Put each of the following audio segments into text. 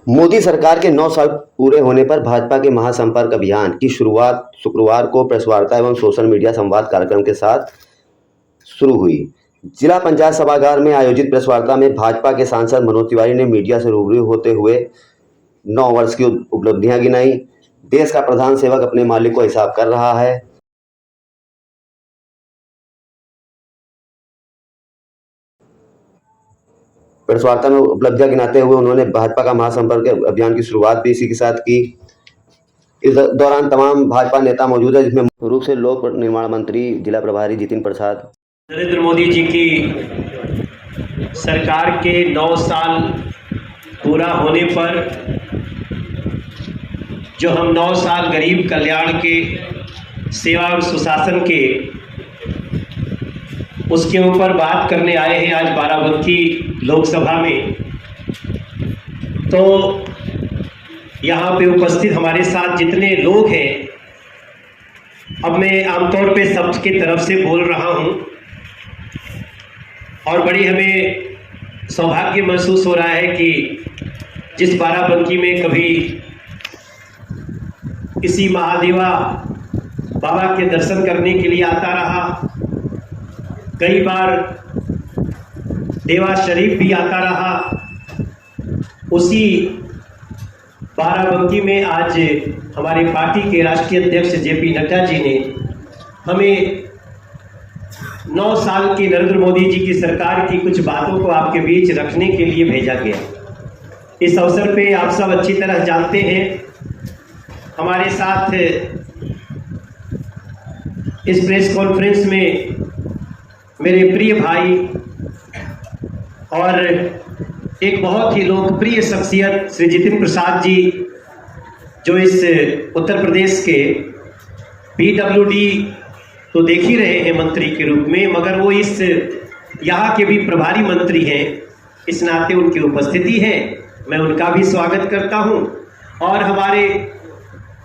मोदी सरकार के 9 साल पूरे होने पर भाजपा के महासंपर्क अभियान की शुरुआत शुक्रवार को प्रेस वार्ता एवं सोशल मीडिया संवाद कार्यक्रम के साथ शुरू हुई। जिला पंचायत सभागार में आयोजित प्रेस वार्ता में भाजपा के सांसद मनोज तिवारी ने मीडिया से रूबरू होते हुए 9 वर्ष की उपलब्धियां गिनाई। देश का प्रधान सेवक अपने मालिक को हिसाब कर रहा है। प्रेस वार्ता में उपलब्धियां गिनाते हुए उन्होंने भाजपा का महासंपर्क अभियान की शुरुआत भी इसी के साथ की। इस दौरान तमाम भाजपा नेता मौजूद है, जिसमें मुख्य रूप से लोक निर्माण मंत्री जिला प्रभारी जितिन प्रसाद। नरेंद्र मोदी जी की सरकार के 9 साल पूरा होने पर जो हम 9 साल गरीब कल्याण के, सेवा और सुशासन के, उसके ऊपर बात करने आए हैं आज बाराबंकी लोकसभा में। तो यहाँ पे उपस्थित हमारे साथ जितने लोग हैं, अब मैं आमतौर पे सबकी तरफ से बोल रहा हूँ और बड़ी हमें सौभाग्य महसूस हो रहा है कि जिस बाराबंकी में कभी किसी महादेवा बाबा के दर्शन करने के लिए आता रहा, कई बार देवा शरीफ भी आता रहा, उसी बाराबंकी में आज हमारे पार्टी के राष्ट्रीय अध्यक्ष जेपी नड्डा जी ने हमें 9 साल की नरेंद्र मोदी जी की सरकार की कुछ बातों को आपके बीच रखने के लिए भेजा गया। इस अवसर पे आप सब अच्छी तरह जानते हैं, हमारे साथ इस प्रेस कॉन्फ्रेंस में मेरे प्रिय भाई और एक बहुत ही लोकप्रिय शख्सियत श्री जितिन प्रसाद जी, जो इस उत्तर प्रदेश के PWD तो देख ही रहे हैं मंत्री के रूप में, मगर वो इस यहाँ के भी प्रभारी मंत्री हैं। इस नाते उनकी उपस्थिति है, मैं उनका भी स्वागत करता हूँ। और हमारे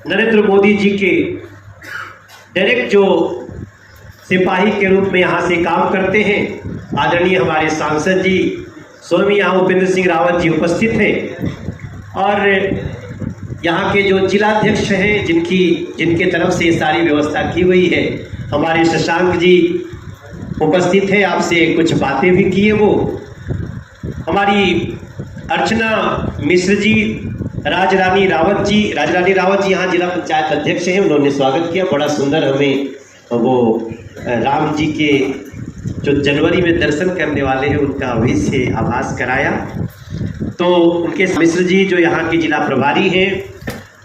नरेंद्र मोदी जी के डायरेक्ट जो सिपाही के रूप में यहाँ से काम करते हैं, आदरणीय हमारे सांसद जी स्वयं यहाँ उपेंद्र सिंह रावत जी उपस्थित हैं, और यहाँ के जो जिलाध्यक्ष हैं जिनके तरफ से सारी व्यवस्था की हुई है, हमारे शशांक जी उपस्थित हैं, आपसे कुछ बातें भी किए। वो हमारी अर्चना मिश्र जी, राजरानी रावत जी यहाँ जिला पंचायत अध्यक्ष हैं, उन्होंने स्वागत किया। बड़ा सुंदर हमें वो राम जी के जो जनवरी में दर्शन करने वाले हैं उनका अभी से आभास कराया। तो उनके मिश्र जी जो यहाँ के जिला प्रभारी हैं,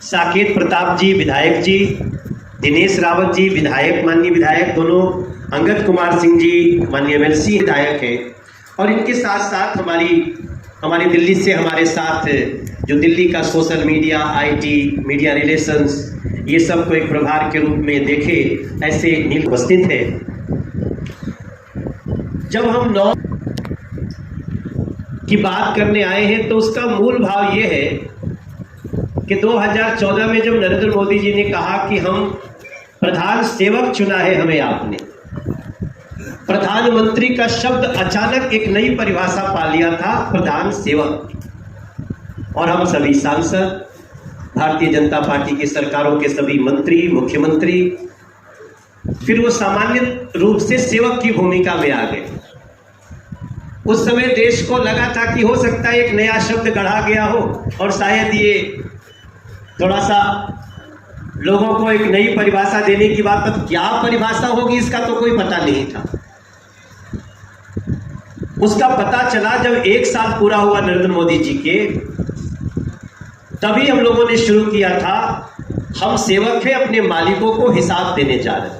साकेत प्रताप जी विधायक जी, दिनेश रावत जी विधायक, माननीय विधायक दोनों, अंगद कुमार सिंह जी माननीय MLC विधायक हैं, और इनके साथ साथ हमारी दिल्ली से हमारे साथ जो दिल्ली का social media, IT, media relations, ये सब को एक प्रभार के रूप में देखे ऐसे नील उपस्थित है। जब हम 9 की बात करने आए हैं तो उसका मूल भाव ये है कि 2014 में जब नरेंद्र मोदी जी ने कहा कि हम प्रधान सेवक चुना है हमें आपने, प्रधानमंत्री का शब्द अचानक एक नई परिभाषा पा लिया था, प्रधान सेवक। और हम सभी सांसद, भारतीय जनता पार्टी की सरकारों के सभी मंत्री, मुख्यमंत्री, फिर वो सामान्य रूप से सेवक की भूमिका में आ गए। उस समय देश को लगा था कि हो सकता है एक नया शब्द गढ़ा गया हो और शायद ये थोड़ा सा लोगों को एक नई परिभाषा देने की बात, पर क्या परिभाषा होगी इसका तो कोई पता नहीं था। उसका पता चला जब 1 साल पूरा हुआ नरेंद्र मोदी जी के, तभी हम लोगों ने शुरू किया था, हम सेवक हैं, अपने मालिकों को हिसाब देने जा रहे हैं।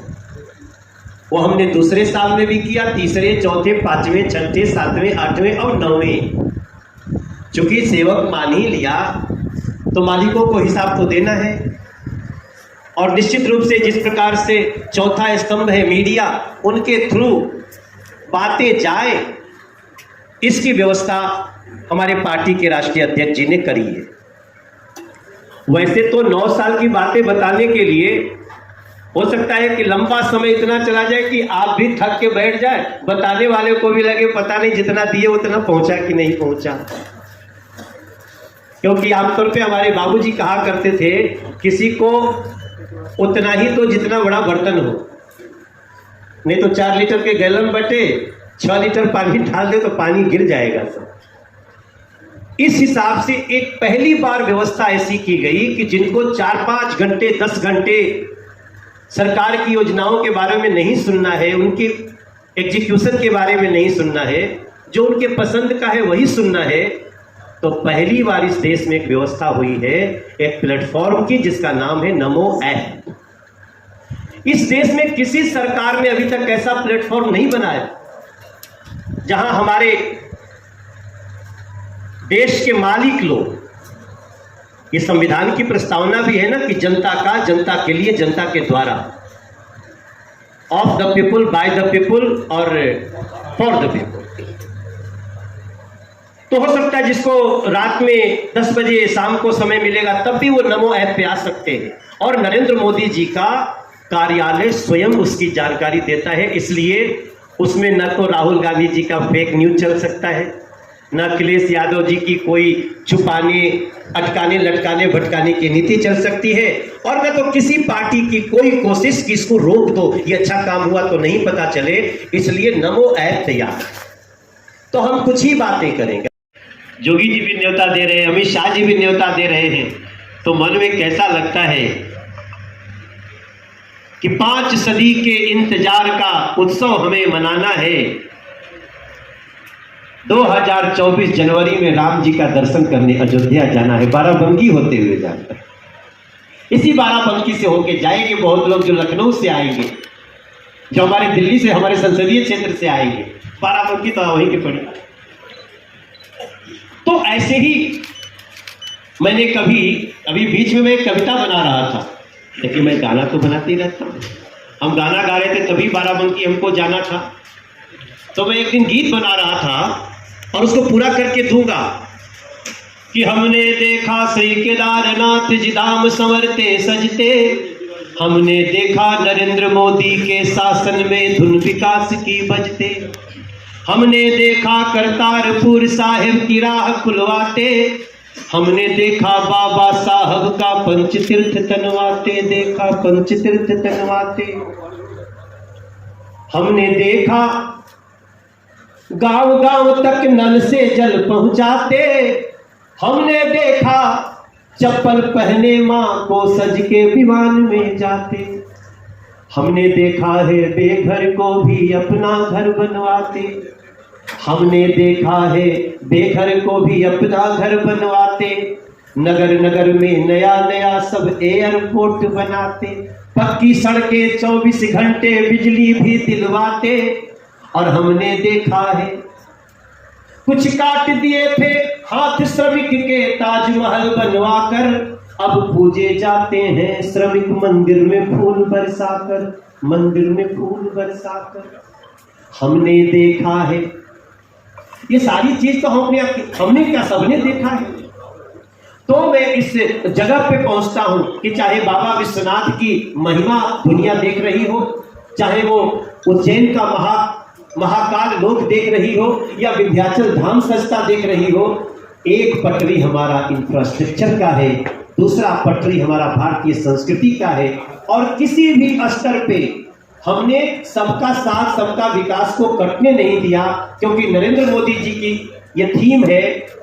वो हमने दूसरे साल में भी किया, तीसरे, चौथे, 5वें, 6ठे, 7वें, 8वें और 9वें। चूंकि सेवक मान ही लिया तो मालिकों को हिसाब तो देना है। और निश्चित रूप से जिस प्रकार से चौथा स्तंभ है मीडिया, उनके थ्रू बातें जाए, इसकी व्यवस्था हमारे पार्टी के राष्ट्रीय अध्यक्ष जी ने करी है। वैसे तो 9 साल की बातें बताने के लिए हो सकता है कि लंबा समय इतना चला जाए कि आप भी थक के बैठ जाए, बताने वाले को भी लगे पता नहीं जितना दिए उतना पहुंचा कि नहीं पहुंचा। क्योंकि आमतौर पे हमारे बाबूजी कहा करते थे, किसी को उतना ही तो जितना बड़ा बर्तन हो, नहीं तो 4 लीटर के गैलन बटे 6 लीटर पानी डाल दे तो पानी गिर जाएगा सब। इस हिसाब से एक पहली बार व्यवस्था ऐसी की गई कि जिनको 4-5 घंटे 10 घंटे सरकार की योजनाओं के बारे में नहीं सुनना है, उनके एग्जीक्यूशन के बारे में नहीं सुनना है, जो उनके पसंद का है वही सुनना है, तो पहली बार इस देश में एक व्यवस्था हुई है एक प्लेटफॉर्म की, जिसका नाम है नमो ऐप। इस देश में किसी सरकार ने अभी तक ऐसा प्लेटफॉर्म नहीं बनाया जहां हमारे देश के मालिक लोग, ये संविधान की प्रस्तावना भी है ना कि जनता का, जनता के लिए, जनता के द्वारा, of the people, by the people और फॉर द पीपुल। तो हो सकता है जिसको रात में 10 बजे शाम को समय मिलेगा तब भी वो नमो ऐप पे आ सकते हैं, और नरेंद्र मोदी जी का कार्यालय स्वयं उसकी जानकारी देता है। इसलिए उसमें न तो राहुल गांधी जी का फेक न्यूज चल सकता है, न अखिलेश यादव जी की कोई छुपाने, अटकाने, लटकाने, भटकाने की नीति चल सकती है, और न तो किसी पार्टी की कोई कोशिश कि इसको रोक दो, ये अच्छा काम हुआ तो नहीं पता चले। इसलिए नमो ऐप तैयार है। तो हम कुछ ही बातें करेंगे। जोगी जी भी न्योता दे रहे हैं, अमित शाह जी भी न्योता दे रहे हैं, तो मन में कैसा लगता है कि 5 सदी के इंतजार का उत्सव हमें मनाना है। 2024 जनवरी में राम जी का दर्शन करने अयोध्या जाना है, बाराबंकी होते हुए जाना है। इसी बाराबंकी से होके जाएंगे बहुत लोग, जो लखनऊ से आएंगे, जो हमारे दिल्ली से, हमारे संसदीय क्षेत्र से आएंगे। बाराबंकी तो वहीं के पड़ी। तो ऐसे ही मैंने कभी, अभी बीच में मैं एक कविता बना रहा था, लेकिन मैं गाना तो बनाते ही रहता हूँ। हम गाना गा रहे थे तभी बाराबंकी हमको जाना था, तो मैं एक दिन गीत बना रहा था और उसको पूरा करके दूंगा कि हमने देखा श्री केदारनाथ जी धाम संवरते सजते, हमने देखा नरेंद्र मोदी के शासन में धुन विकास की बजते, हमने देखा करतारपुर साहिब की राह खुलवाते, हमने देखा बाबा साहब का पंचतीर्थ तनवाते, देखा पंचतीर्थ तनवाते, हमने देखा गांव गांव तक नल से जल पहुंचाते, हमने देखा चप्पल पहने मां को सज के विमान में जाते, हमने देखा है बेघर को भी अपना घर बनवाते, हमने देखा है बेघर को भी अपना घर बनवाते, नगर नगर में नया नया सब एयरपोर्ट बनाते, पक्की सड़कें 24 घंटे बिजली भी दिलवाते, और हमने देखा है कुछ काट दिए थे हाथ श्रमिक के ताजमहल बनवाकर, अब पूजे जाते हैं श्रमिक मंदिर में फूल बरसाकर, मंदिर में फूल बरसाकर। हमने देखा है ये सारी चीज तो हमने क्या सबने देखा है। तो मैं इस जगह पे पहुंचता हूं कि चाहे बाबा विश्वनाथ की महिमा दुनिया देख रही हो, चाहे वो उज्जैन का महाकाल लोक देख रही हो, या विंध्याचल धाम सजता देख रही हो, एक पटरी हमारा इंफ्रास्ट्रक्चर का है, दूसरा पटरी हमारा भारतीय संस्कृति का है। और किसी भी स्तर पे हमने सबका साथ सबका विकास को कटने नहीं दिया, क्योंकि नरेंद्र मोदी जी की ये थीम है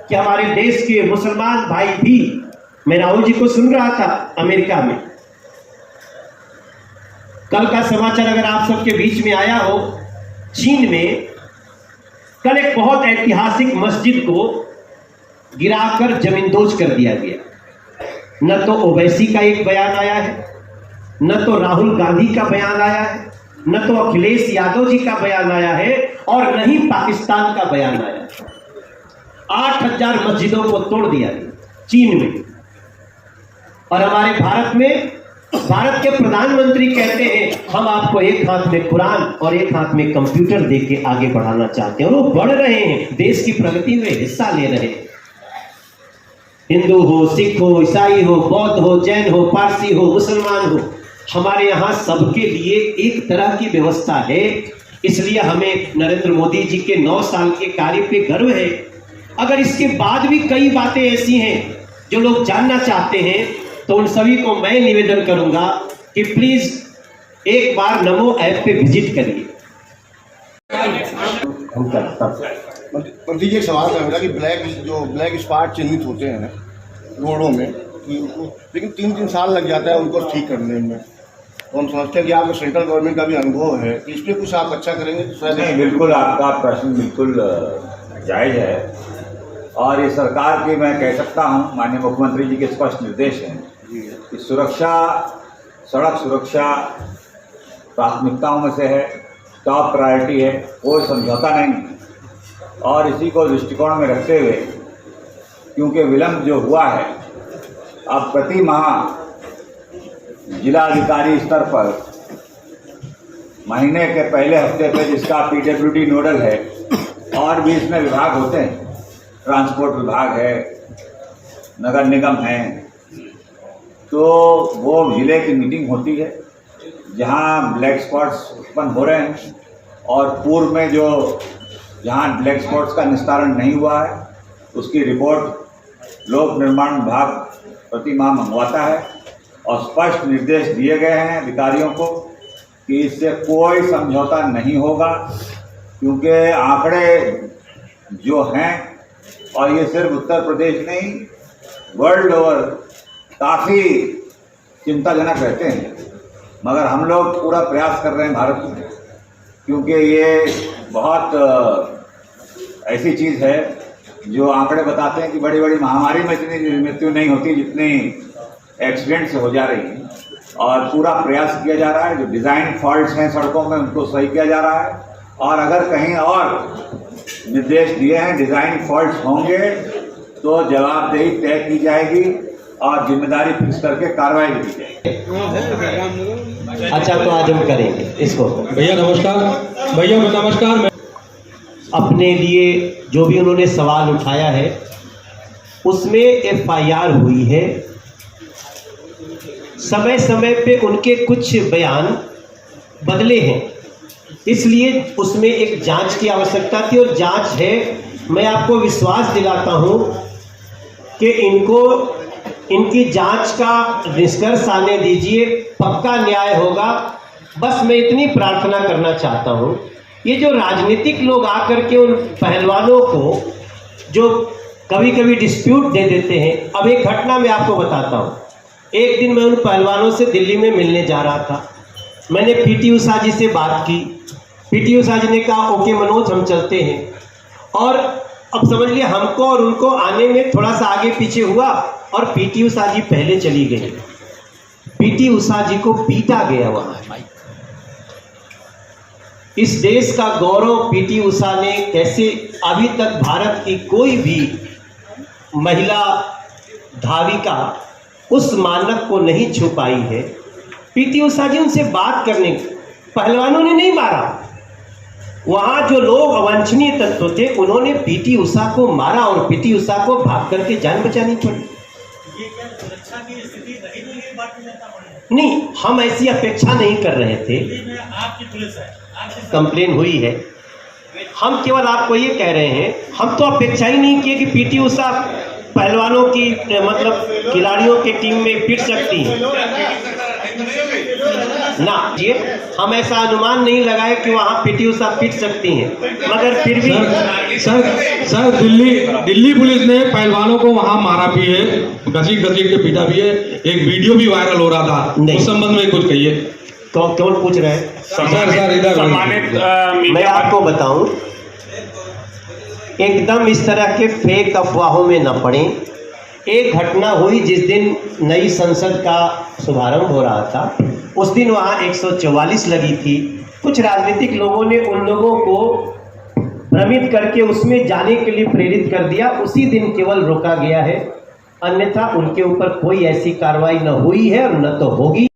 कि हमारे देश के मुसलमान भाई भी, मैं राहुल जी को सुन रहा था अमेरिका में, कल का समाचार अगर आप सबके बीच में आया हो, चीन में कल एक बहुत ऐतिहासिक मस्जिद को गिराकर जमींदोज कर दिया गया। न तो ओवैसी का एक बयान आया है, न तो राहुल गांधी का बयान आया है, न तो अखिलेश यादव जी का बयान आया है, और न ही पाकिस्तान का बयान आया है। 8000 मस्जिदों को तोड़ दिया गया चीन में। और हमारे भारत में, भारत के प्रधानमंत्री कहते हैं हम आपको एक हाथ में कुरान और एक हाथ में कंप्यूटर देके आगे बढ़ाना चाहते हैं, और वो बढ़ रहे हैं, देश की प्रगति में हिस्सा ले रहे हैं। हिंदू हो, सिख हो, ईसाई हो, बौद्ध हो, जैन हो, पारसी हो, मुसलमान हो, हमारे यहाँ सबके लिए एक तरह की व्यवस्था है। इसलिए हमें नरेंद्र मोदी जी के 9 साल के कार्य पे गर्व है। अगर इसके बाद भी कई बातें ऐसी हैं जो लोग जानना चाहते हैं तो उन सभी को मैं निवेदन करूंगा कि प्लीज एक बार नमो ऐप पे विजिट करिए। मंत्री जी, एक सवाल है मेरा कि ब्लैक स्पॉट चिन्हित होते हैं रोडों में, कि उनको लेकिन 3 साल लग जाता है उनको ठीक करने में। तो हम समझते हैं कि आपको सेंट्रल गवर्नमेंट का भी अनुभव है, कि इस पर कुछ आप अच्छा करेंगे तो शायद। नहीं, बिल्कुल आपका प्रश्न बिल्कुल जायज़ है और ये सरकार की, मैं कह सकता हूँ, माननीय मुख्यमंत्री जी के स्पष्ट निर्देश हैं कि सुरक्षा, सड़क सुरक्षा प्राथमिकताओं में से है, टॉप प्रायोरिटी है, कोई समझौता नहीं। और इसी को दृष्टिकोण में रखते हुए, क्योंकि विलम्ब जो हुआ है, अब प्रति माह जिलाधिकारी स्तर पर महीने के पहले हफ्ते पे, जिसका पीडब्ल्यूडी नोडल है, और भी इसमें विभाग होते हैं, ट्रांसपोर्ट विभाग है, नगर निगम है, तो वो जिले की मीटिंग होती है जहां ब्लैक स्पॉट्स उत्पन्न हो रहे हैं और पूर्व में जो जहां ब्लैक स्पॉट्स का निस्तारण नहीं हुआ है उसकी रिपोर्ट लोक निर्माण विभाग प्रति माह मंगवाता है और स्पष्ट निर्देश दिए गए हैं अधिकारियों को कि इससे कोई समझौता नहीं होगा, क्योंकि आंकड़े जो हैं, और ये सिर्फ उत्तर प्रदेश नहीं, वर्ल्ड ओवर काफ़ी चिंताजनक रहते हैं, मगर हम लोग पूरा प्रयास कर रहे हैं भारत में, क्योंकि ये बहुत ऐसी चीज़ है जो आंकड़े बताते हैं कि बड़ी बड़ी महामारी में इतनी मृत्यु नहीं होती जितनी एक्सीडेंट से हो जा रही है। और पूरा प्रयास किया जा रहा है, जो डिज़ाइन फॉल्ट्स हैं सड़कों में उनको सही किया जा रहा है, और अगर कहीं और निर्देश दिए हैं डिज़ाइन फॉल्ट्स होंगे तो जवाबदेही तय की जाएगी और जिम्मेदारी फिक्स करके कार्रवाई भी की जाएगी। अच्छा, तो आज हम करेंगे इसको। भैया नमस्कार। भैया नमस्कार। अपने लिए जो भी उन्होंने सवाल उठाया है उसमें एफआईआर हुई है, समय समय पे उनके कुछ बयान बदले हैं, इसलिए उसमें एक जांच की आवश्यकता थी और जांच है। मैं आपको विश्वास दिलाता हूं कि इनकी जांच का निष्कर्ष आने दीजिए, पक्का न्याय होगा। बस मैं इतनी प्रार्थना करना चाहता हूं, ये जो राजनीतिक लोग आकर के उन पहलवानों को जो कभी कभी डिस्प्यूट दे देते हैं। अब एक घटना मैं आपको बताता हूं। एक दिन मैं उन पहलवानों से दिल्ली में मिलने जा रहा था, मैंने पीटी उषा जी से बात की। पीटी उषा जी ने कहा ओके मनोज, हम चलते हैं। और अब समझ लिया हमको और उनको आने में थोड़ा सा आगे पीछे हुआ और पीटी उषा जी पहले चली गई। पीटी उषा जी को पीटा गया वहां। इस देश का गौरव पीटी उषा ने कैसे, अभी तक भारत की कोई भी महिला धाविका उस मानक को नहीं छू पाई है। पीटी उषा जी उनसे बात करने, पहलवानों ने नहीं मारा, वहां जो लोग अवांछनीय तत्व थे उन्होंने पीटी उषा को मारा और पीटी उषा को भाग करके जान बचानी पड़ी। ये क्या सुरक्षा की स्थिति रही तो ये बात नहीं, हम ऐसी अपेक्षा नहीं कर रहे थे। आपकी पुलिस है, कंप्लेन हुई है, हम केवल आपको ये कह रहे हैं, हम तो अपेक्षा ही नहीं किए कि पीटी उषा पहलवानों की मतलब खिलाड़ियों की टीम में पिट सकती है ना। ये हम ऐसा अनुमान नहीं लगाए कि वहाँ पीटी उषा पिट सकती हैं, मगर फिर भी सर दिल्ली पुलिस ने पहलवानों को वहां मारा भी है, घसीट के पीटा भी है। एक वीडियो भी वायरल हो रहा था, उस संबंध में कुछ कहिए। तो कौन पूछ रहे हैं? सर इधर मैं आपको बताऊं, एकदम इस तरह के फेक अफवाहों में न पड़े। एक घटना हुई जिस दिन नई संसद का शुभारंभ हो रहा था, उस दिन वहाँ 144 लगी थी। कुछ राजनीतिक लोगों ने उन लोगों को भ्रमित करके उसमें जाने के लिए प्रेरित कर दिया। उसी दिन केवल रोका गया है, अन्यथा उनके ऊपर कोई ऐसी कार्रवाई न हुई है और न तो होगी।